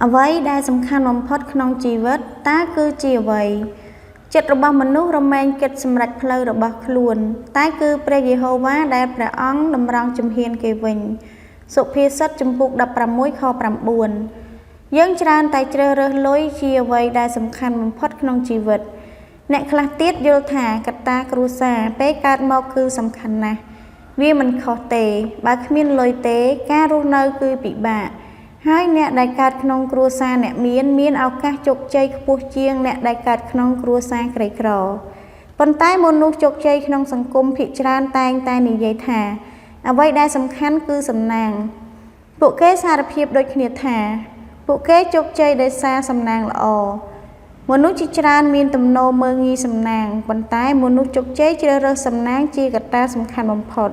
អ្វីដែលសំខាន់បំផុតក្នុងជីវិតតើគឺជាអ្វីចិត្តរបស់មនុស្សរមែងគិតសម្រេចផ្លូវរបស់ខ្លួនតែគឺព្រះយេហូវ៉ាដែលព្រះអង្គតម្រង់ជំហានគេវិញសុភាសិតចំពុក16ខ9យើងច្រើនតែជ្រើសរើសលុយជាអ្វីដែលសំខាន់បំផុតក្នុងជីវិតអ្នកខ្លះទៀតយល់ថាកត្តាគ្រួសារពេលកើតមកគឺសំខាន់ណាស់វាមិនខុសទេបើគ្មានលុយទេការរស់នៅគឺពិបាកហើយអ្នកដែលកើតក្នុងគ្រួសារអ្នកមានឱកាសជោគជ័យខ្ពស់ជាងអ្នកដែលកើតក្នុងគ្រួសារក្រីក្រប៉ុន្តែមនុស្សជោគជ័យក្នុងសង្គមភាគច្រើនតែងតែនិយាយថាអ្វីដែលសំខាន់គឺសំណាងពួកគេសារភាពដូចគ្នាថាពួកគេជោគជ័យដោយសារសំណាងល្អមនុស្សជាច្រើនមានទំនោរមើលងាយសំណាងប៉ុន្តែមនុស្សជោគជ័យជ្រើសរើសសំណាងជាកត្តាសំខាន់បំផុត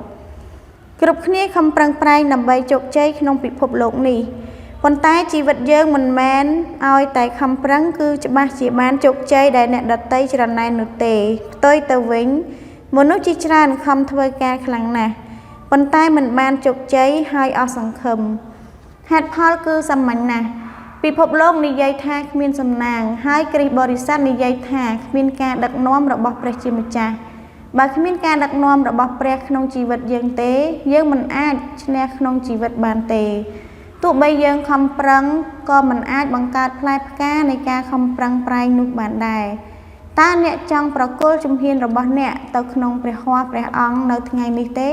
គ្រប់គ្នាខំប្រឹងប្រែងដើម្បីជោគជ័យក្នុងពិភពលោកនេះប៉ុន្តែជីវិតយើងមិនមែនឲ្យតែខំប្រឹងគឺច្បាស់ជាបានជោគជ័យដែលអ្នកដទៃច្រណែននោះទេផ្ទុយទៅវិញមនុស្សជាច្រើនខំធ្វើការខ្លាំងណាស់ប៉ុន្តែមិនបានជោគជ័យហើយអស់សង្ឃឹមហេតុផលគឺសាមញ្ញណាស់ពិភពលោកនិយាយថាគ្មានសំណាងហើយគ្រីស្ទបរិស័ទនិយាយថាគ្មានការដឹកនាំរបស់ព្រះជាម្ចាស់បើគ្មានការដឹកនាំរបស់ព្រះក្នុងជីវិតយើងទេយើងមិនអាចឈ្នះក្នុងជីវិតបានទេទោះបីយើងខំប្រឹងក៏មិនអាចបង្កើតផ្លែផ្កានៃការខំប្រឹងប្រែងនោះបានដែរតើអ្នកចង់ប្រគល់ជំហានរបស់អ្នកទៅក្នុងព្រះហស្ថព្រះអង្គនៅថ្ងៃនេះទេ